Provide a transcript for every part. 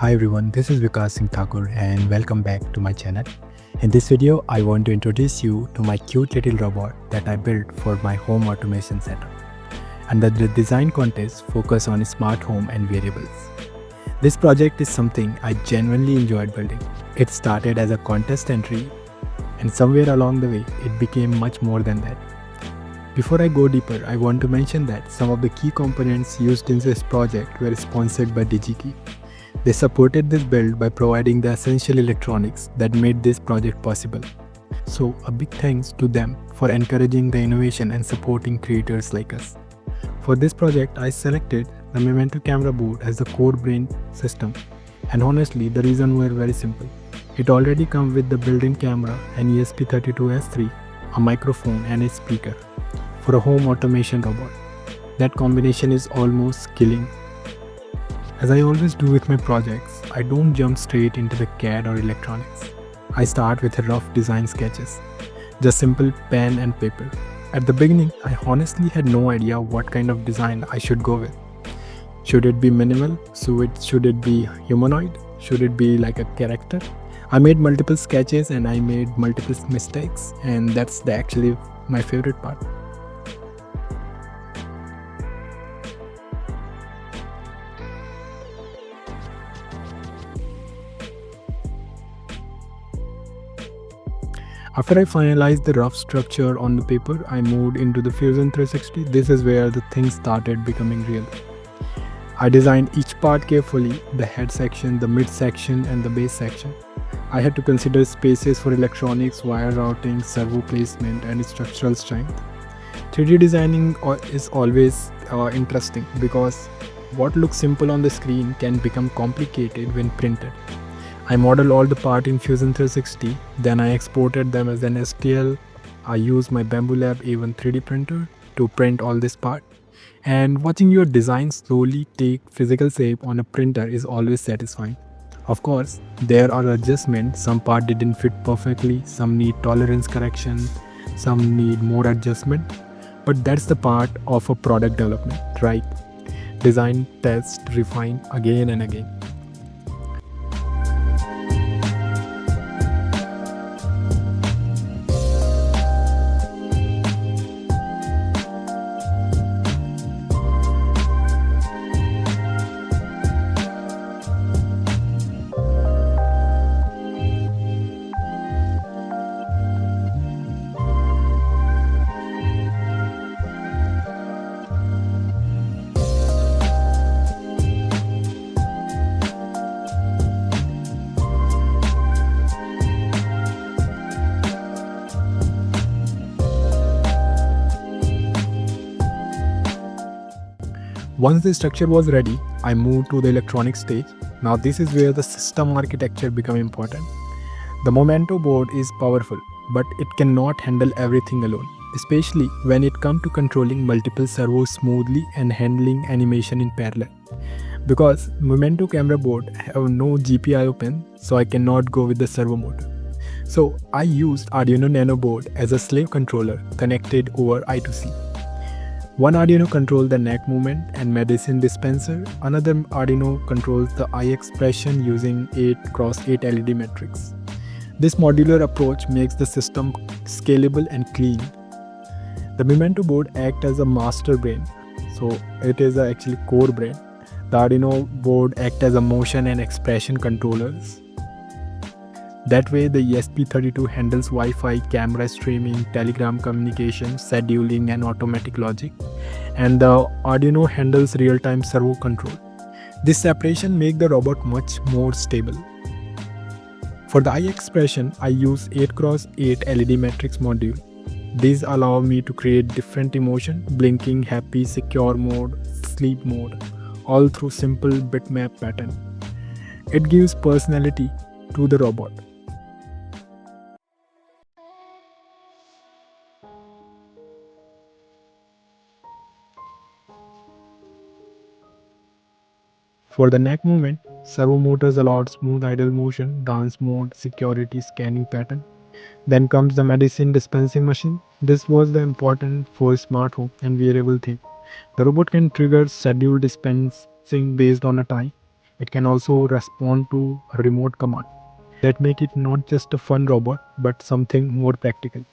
Hi everyone, this is Vikas Singh Thakur and welcome back to my channel. In this video, I want to introduce you to my cute little robot that I built for my home automation setup. Under the design contest, focus on smart home and wearables. This project is something I genuinely enjoyed building. It started as a contest entry and somewhere along the way, it became much more than that. Before I go deeper, I want to mention that some of the key components used in this project were sponsored by DigiKey. They supported this build by providing the essential electronics that made this project possible. So a big thanks to them for encouraging the innovation and supporting creators like us. For this project, I selected the Memento camera board as the core brain system. And honestly, the reason were very simple. It already comes with the built-in camera and ESP32S3, a microphone and a speaker for a home automation robot. That combination is almost killing. As I always do with my projects, I don't jump straight into the CAD or electronics. I start with rough design sketches, just simple pen and paper. At the beginning, I honestly had no idea what kind of design I should go with. Should it be minimal? Should it be humanoid? Should it be like a character? I made multiple sketches and I made multiple mistakes, and that's actually my favorite part. After I finalized the rough structure on the paper, I moved into the Fusion 360. This is where the things started becoming real. I designed each part carefully, the head section, the mid section and the base section. I had to consider spaces for electronics, wire routing, servo placement and structural strength. 3D designing is always interesting because what looks simple on the screen can become complicated when printed. I modeled all the parts in Fusion 360, then I exported them as an STL. I used my Bamboo Lab A1 3D printer to print all this part. And watching your design slowly take physical shape on a printer is always satisfying. Of course, there are adjustments. Some parts didn't fit perfectly, some need tolerance correction, some need more adjustment. But that's the part of a product development, right? Design, test, refine again and again. Once the structure was ready, I moved to the electronic stage. Now this is where the system architecture became important. The Memento board is powerful, but it cannot handle everything alone, especially when it comes to controlling multiple servos smoothly and handling animation in parallel. Because Memento camera board have no GPIO pin, so I cannot go with the servo motor. So I used Arduino Nano board as a slave controller connected over I2C. One Arduino controls the neck movement and medicine dispenser. Another Arduino controls the eye expression using 8x8 LED matrix. This modular approach makes the system scalable and clean. The Memento board acts as a master brain, so it is actually core brain. The Arduino board acts as a motion and expression controllers. That way, the ESP32 handles Wi-Fi, camera streaming, telegram communication, scheduling and automatic logic. And the Arduino handles real-time servo control. This separation makes the robot much more stable. For the eye expression, I use 8x8 LED matrix module. These allow me to create different emotion, blinking, happy, secure mode, sleep mode, all through simple bitmap pattern. It gives personality to the robot. For the neck movement, servo motors allowed smooth idle motion, dance mode, security scanning pattern. Then comes the medicine dispensing machine. This was the important for smart home and wearable thing. The robot can trigger scheduled dispensing based on a time. It can also respond to a remote command. That make it not just a fun robot, but something more practical.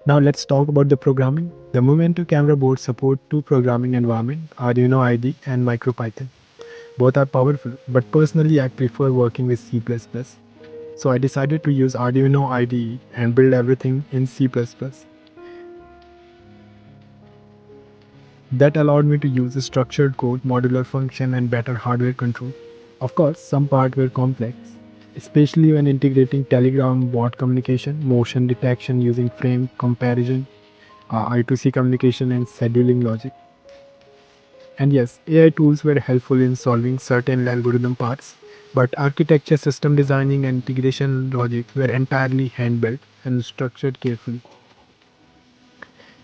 Now let's talk about the programming. The Momento camera board support two programming environments, Arduino IDE and MicroPython. Both are powerful, but personally I prefer working with C++. So I decided to use Arduino IDE and build everything in C++. That allowed me to use a structured code, modular function, and better hardware control. Of course, some parts were complex, especially when integrating Telegram bot communication, motion detection using frame comparison, I2C communication, and scheduling logic. And yes, AI tools were helpful in solving certain algorithm parts, but architecture, system designing, and integration logic were entirely hand-built and structured carefully.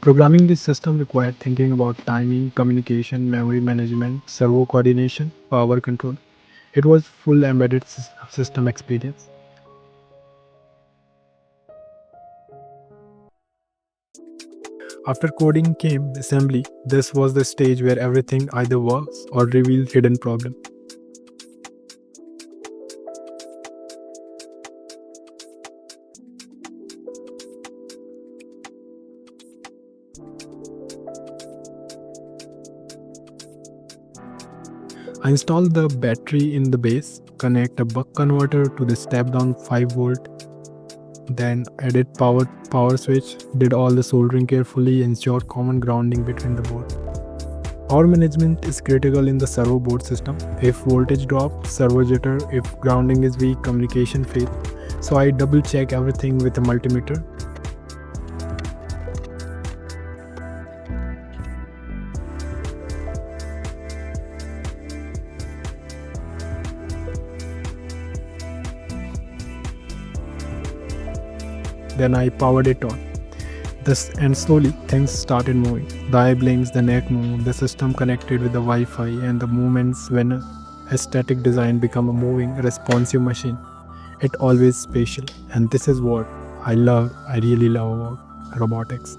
Programming this system required thinking about timing, communication, memory management, servo coordination, power control. It was full embedded system experience. After coding came assembly. This was the stage where everything either works or reveals hidden problems. I installed the battery in the base, connect a buck converter to the step down 5 volt, then added power switch, did all the soldering carefully, ensured common grounding between the board. Power management is critical in the servo board system. If voltage drop, servo jitter, if grounding is weak, communication fail. So I double check everything with a multimeter. Then I powered it on. And slowly things started moving. The eye blinks, the neck moved, the system connected with the Wi-Fi, and the movements when a static design become a moving, responsive machine. It always spatial, and this is what I really love about robotics.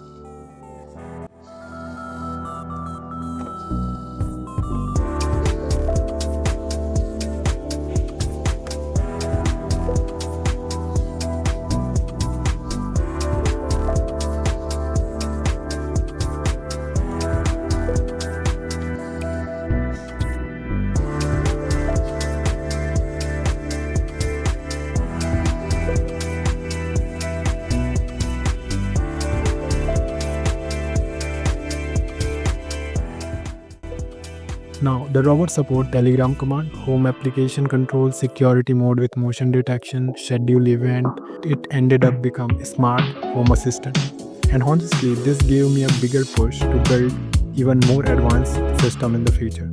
Now, the robot support Telegram command, home application control, security mode with motion detection, schedule event. It ended up become a smart home assistant. And honestly, this gave me a bigger push to build even more advanced system in the future.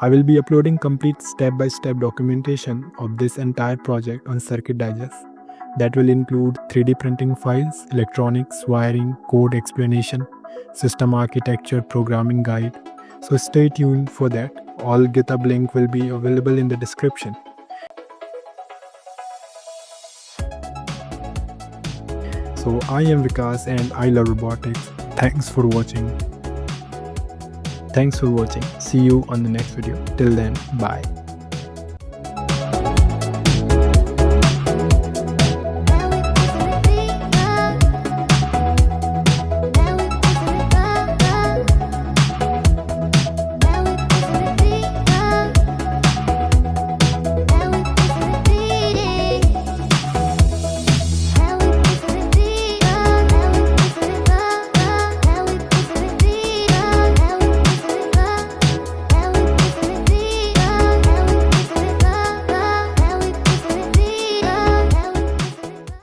I will be uploading complete step-by-step documentation of this entire project on Circuit Digest. That will include 3D printing files, electronics, wiring, code explanation, system architecture, programming guide. So stay tuned for that. All GitHub link will be available in the description. So I am Vikas and I love robotics. Thanks for watching. See you on the next video. Till then, bye.